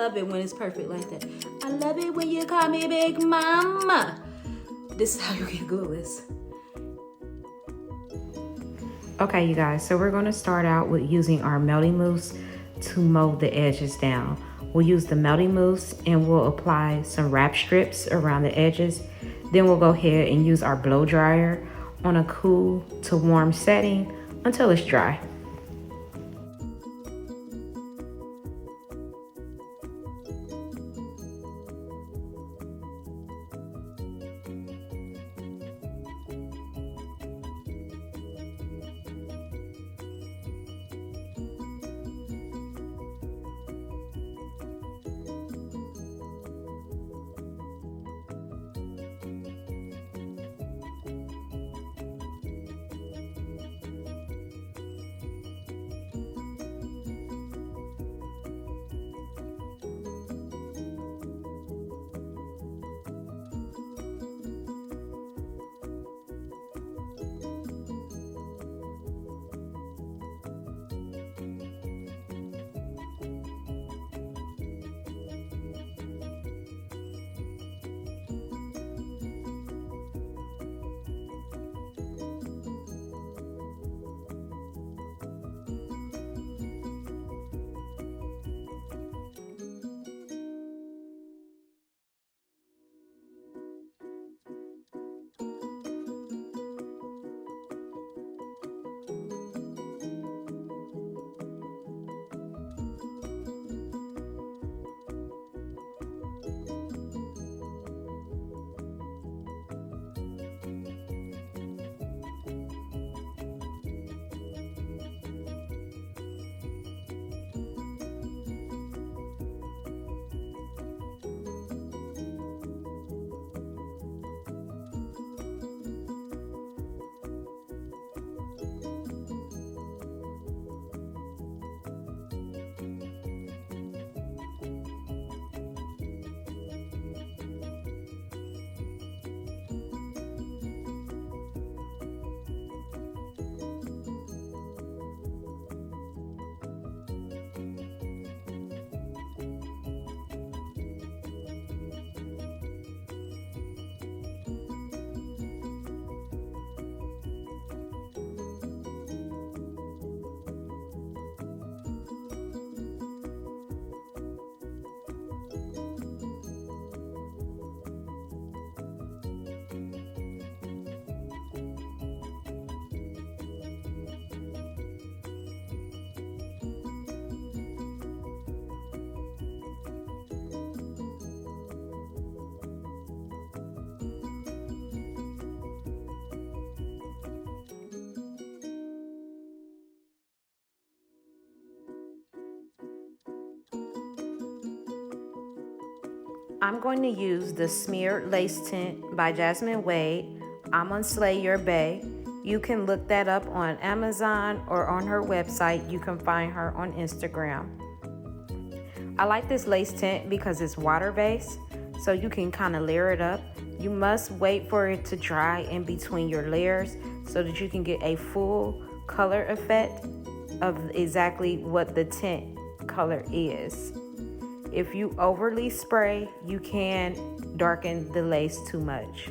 love it when it's perfect like that. I love it when you call me Big Mama. This is how you get glueless. Okay, you guys, so we're gonna start out with using our melting mousse to mold the edges down. We'll use the melting mousse and we'll apply some wrap strips around the edges. Then we'll go ahead and use our blow dryer on a cool to warm setting until it's dry. I'm going to use the Smeared Lace Tint by Jasmine Wade. Immaslayyobae. You can look that up on Amazon or on her website. You can find her on Instagram. I like this lace tint because it's water-based, so you can kind of layer it up. You must wait for it to dry in between your layers so that you can get a full color effect of exactly what the tint color is. If you overly spray, you can darken the lace too much.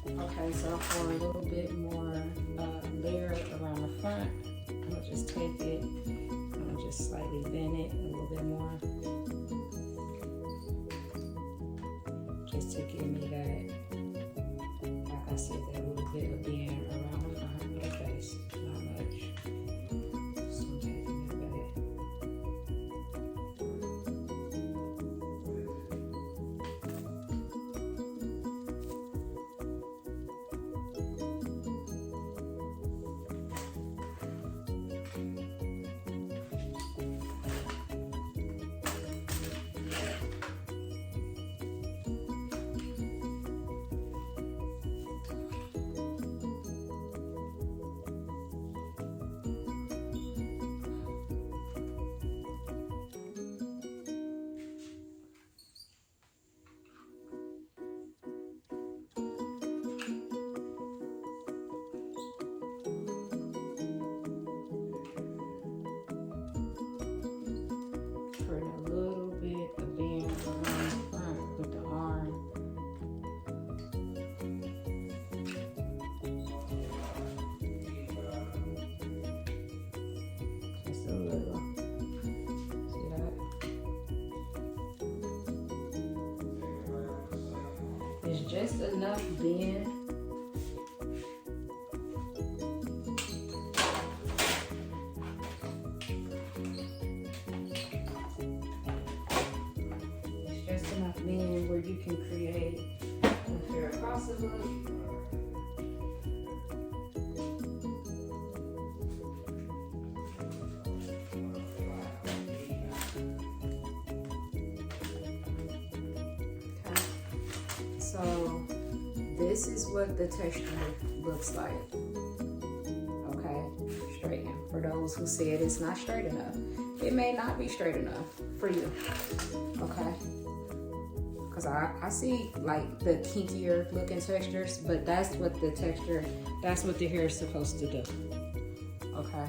Okay, so for a little bit more layer around the front, I'm gonna just take it, I'm gonna just slightly bend it a little bit more. Just to give me that, like I said, that little bit of bend around the front of the face, not much. So I'm taking it back. just enough bend. It's just enough bend where you can create a hair across the look. So this is what the texture looks like. Okay, straighten. For those who said it's not straight enough, it may not be straight enough for you. Okay, because I see like the kinkier looking textures, but that's what the texture, that's what the hair is supposed to do. Okay,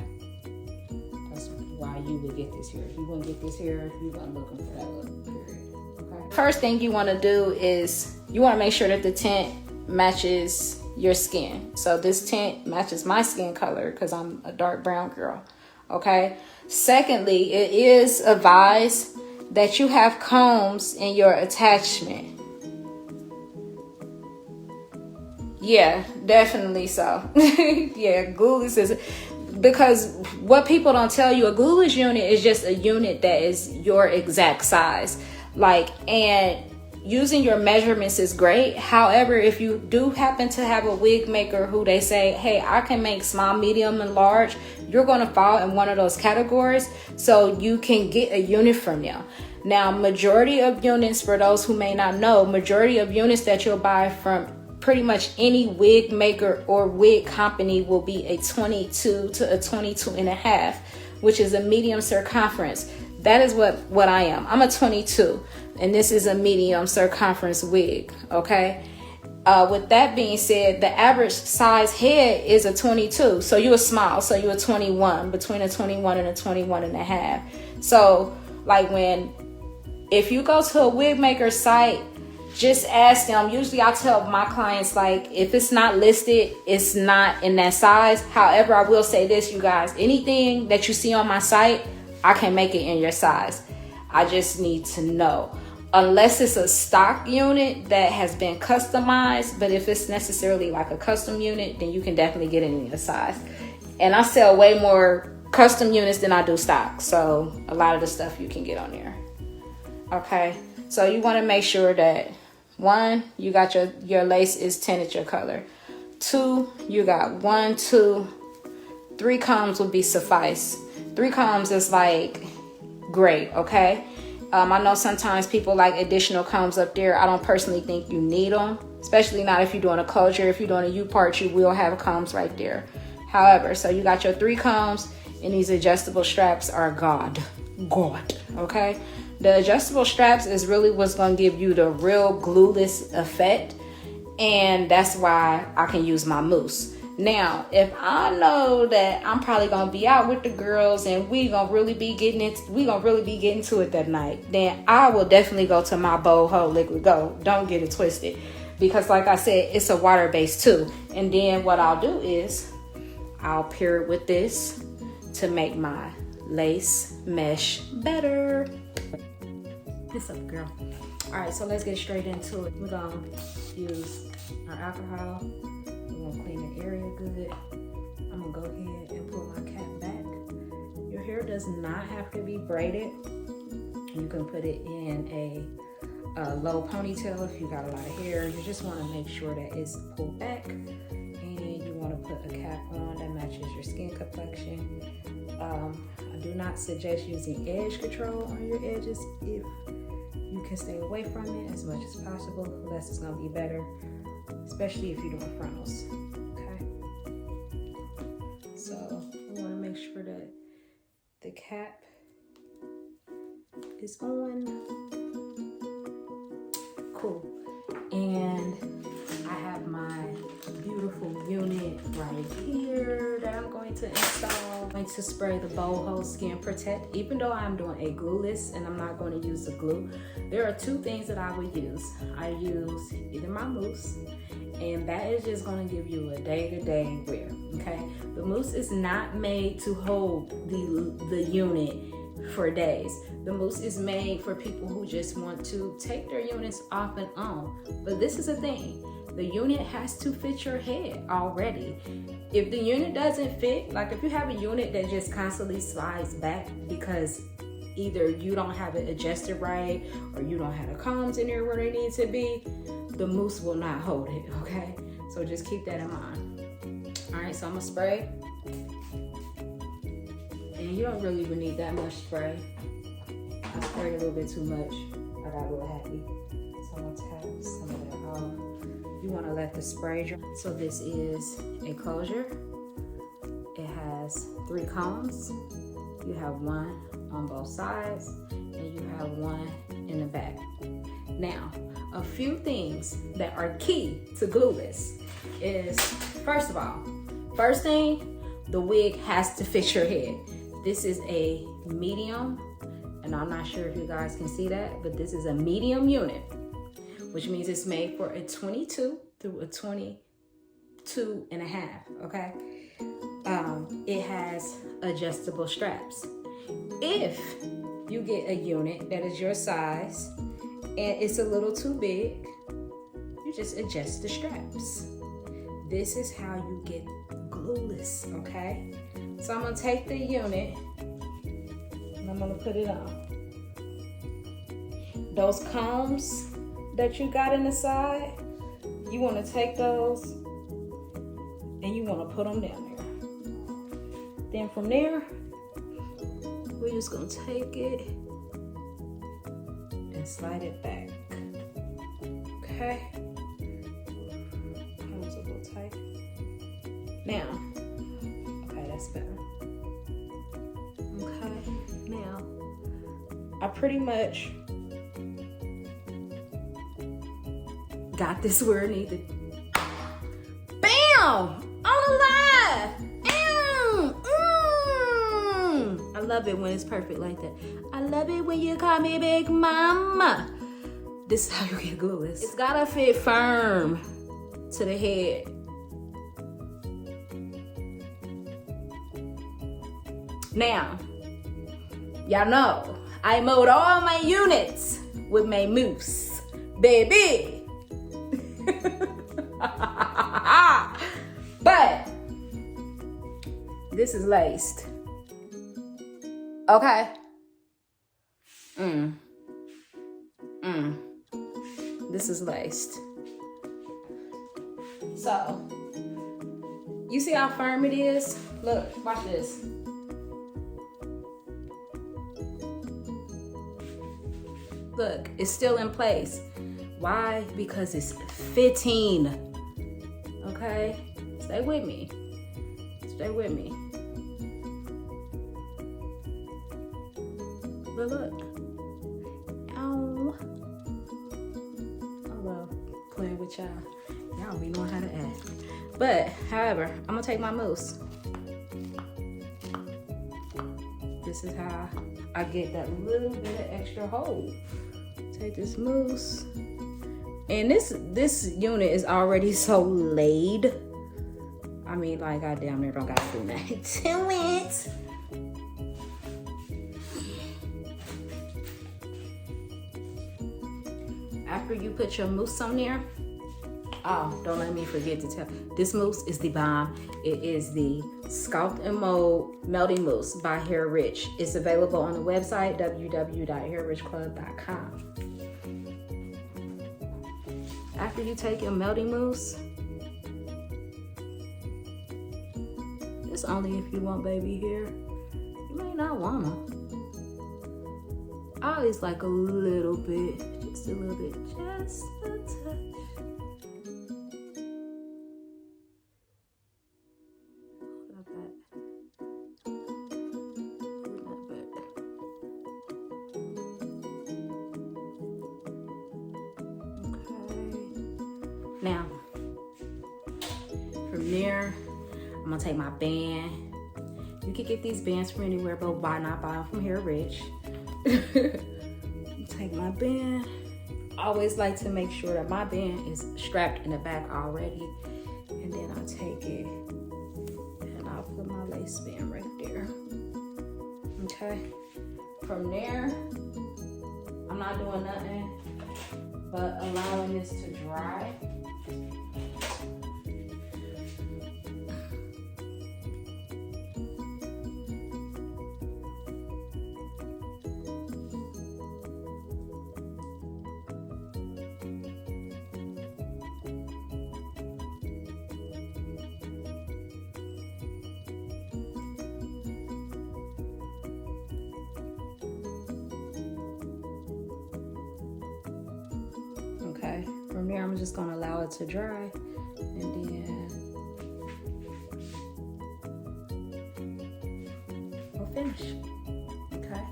that's why you would get this hair. You wouldn't get this hair if you weren't looking for that look, period. Okay. First thing you want to do is you want to make sure that the tint matches your skin. So this tint matches my skin color because I'm a dark brown girl. Okay. Secondly, it is advised that you have combs in your attachment. Yeah, definitely so. Yeah, glueless is, because what people don't tell you, a glueless unit is just a unit that is your exact size. Like, and using your measurements is great. However, if you do happen to have a wig maker who they say, hey, I can make small, medium, and large, you're going to fall in one of those categories. So you can get a unit from them. Now, majority of units, for those who may not know, majority of units that you'll buy from pretty much any wig maker or wig company will be a 22 to a 22.5, which is a medium circumference. That is what I am. I'm a 22, and this is a medium circumference wig, okay? With that being said, the average size head is a 22. So you're small, so you're a 21, between a 21 and a 21.5. So like if you go to a wig maker site, just ask them. Usually I tell my clients, like, if it's not listed, it's not in that size. However, I will say this, you guys, anything that you see on my site, I can make it in your size. I just need to know. Unless it's a stock unit that has been customized, but if it's necessarily like a custom unit, then you can definitely get it in your size. And I sell way more custom units than I do stock. So a lot of the stuff you can get on there. Okay, so you want to make sure that 1, you got your lace is tinted your color. 2, you got 1, 2, 3 combs would be suffice. 3 combs is like great, okay? I know sometimes people like additional combs up there. I don't personally think you need them, especially not if you're doing a closure. If you're doing a U-part, you will have combs right there. However, so you got your 3 combs, and these adjustable straps are God, okay? The adjustable straps is really what's going to give you the real glueless effect, and that's why I can use my mousse. Now, if I know that I'm probably gonna be out with the girls and we gonna really be getting to it that night, then I will definitely go to my Boho Liquid Gold. Don't get it twisted, because like I said, it's a water base too. And then what I'll do is I'll pair it with this to make my lace mesh better. What's up, girl? All right, so let's get straight into it. We're gonna use our alcohol. We're gonna clean the area good. I'm gonna go ahead and pull my cap back. Your hair does not have to be braided. You can put it in a low ponytail if you got a lot of hair. You just want to make sure that it's pulled back, and you want to put a cap on that matches your skin complexion. I do not suggest using edge control on your edges. If you can stay away from it as much as possible, less it's gonna be better, especially if you're doing frontals. Okay, so we want to make sure that the cap is on. Cool. And I have my beautiful unit right here that I'm going to install. I'm going to spray the Boho Skin Protect. Even though I'm doing a glueless and I'm not going to use the glue, there are 2 things that I would use. I use either my mousse, and that is just going to give you a day-to-day wear, okay? The mousse is not made to hold the unit for days. The mousse is made for people who just want to take their units off and on. But this is the thing, the unit has to fit your head already. If the unit doesn't fit, like if you have a unit that just constantly slides back because either you don't have it adjusted right or you don't have the combs in there where they need to be, the mousse will not hold it, okay? So just keep that in mind. All right, so I'm gonna spray. And you don't really even need that much spray. I sprayed a little bit too much. I got a little happy. So I'm gonna tap some of that off. You wanna let the spray dry. So this is a closure. It has 3 combs. You have 1 on both sides and you have 1 in the back. Now, a few things that are key to glueless is, first of all, first thing, the wig has to fit your head. This is a medium, and I'm not sure if you guys can see that, but this is a medium unit, which means it's made for a 22 through a 22 and a half, okay? It has adjustable straps. If you get a unit that is your size and it's a little too big, you just adjust the straps. This is how you get glueless, okay? So I'm gonna take the unit and I'm gonna put it on. Those combs that you got in the side, you wanna take those and you wanna put them down there. Then from there, we're just gonna take it and slide it back. Okay? Comes a little tight. Now, okay, that's better. Okay, now, I pretty much got this where it needed. Bam! On the live! I love it when it's perfect like that. I love it when you call me Big Mama. This is how you get glueless. It's gotta fit firm to the head. Now, y'all know I mowed all my units with my mousse, baby. But this is laced. Okay. This is laced. So, you see how firm it is? Look, watch this. Look, it's still in place. Why? Because it's fitting. Okay? Stay with me. Stay with me. But look. Ow. I love playing with y'all. Y'all be knowing how to act. But, however, I'm gonna take my mousse. This is how I get that little bit of extra hold. Take this mousse. And this unit is already so laid. I mean, like, I damn near don't gotta do nothing to it. After you put your mousse on there, oh, don't let me forget to tell. This mousse is the bomb. It is the Sculpt and Mold Melting Mousse by Hair Rich. It's available on the website, www.hairrichclub.com. After you take your melting mousse, it's only if you want baby hair. You may not wanna. I always like a little bit, just a little bit, just a touch. Now, from there, I'm gonna take my band. You can get these bands from anywhere, but why not buy them from Hair Rich? Take my band. I always like to make sure that my band is strapped in the back already. And then I'll take it and I'll put my lace band right there. Okay? from there, I'm not doing nothing but allowing this to dry. Okay, from there I'm just gonna allow it to dry, and then we'll finish. Okay.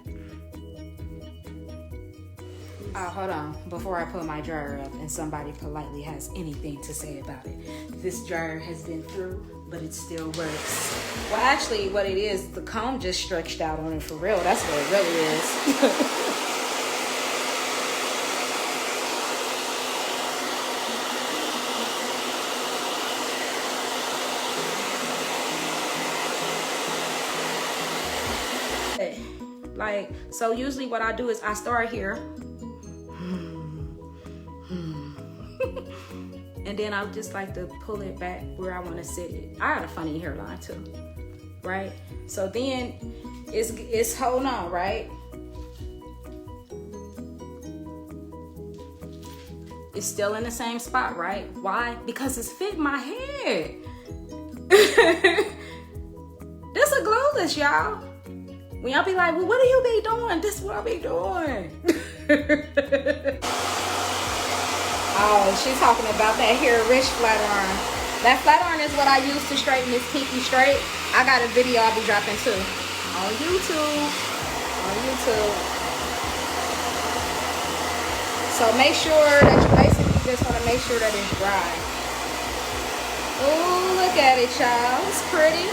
Hold on, before I put my dryer up and somebody politely has anything to say about it. This dryer has been through, but it still works. Well, actually what it is, the comb just stretched out on it for real. That's what it really is. Like, so usually what I do is I start here. And then I just like to pull it back where I want to sit it. I got a funny hairline too, right? So then it's holding on, right? It's still in the same spot, right? Why? Because it's fitting my head. This a glueless, y'all. When y'all be like, well, what do you be doing? This is what I be doing. Oh, she's talking about that hair rich flat iron. That flat iron is what I use to straighten this pinky straight. I got a video I'll be dropping too. On YouTube. So make sure that you basically just want to make sure that it's dry. Oh, look at it, y'all. It's pretty.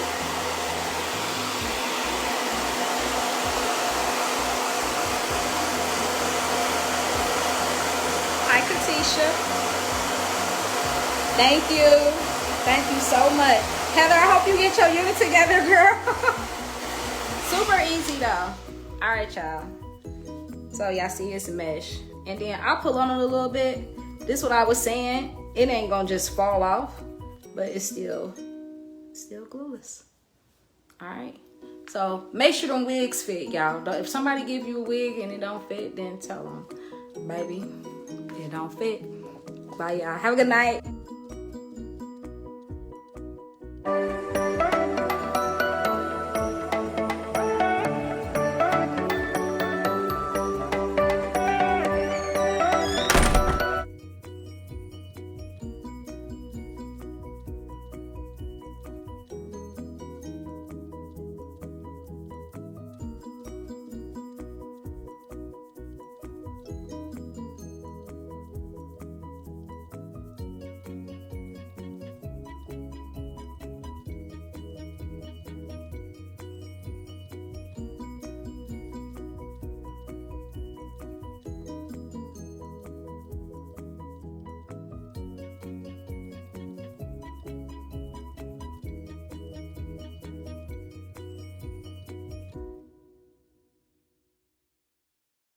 Hi, Katisha. Thank you. Thank you so much. Heather, I hope you get your unit together, girl. Super easy, though. All right, y'all. So, y'all see it's a mesh. And then I'll pull on it a little bit. This is what I was saying. It ain't going to just fall off. But it's still glueless. All right. So, make sure them wigs fit, y'all. If somebody give you a wig and it don't fit, then tell them, baby, it don't fit. Bye, y'all. Have a good night.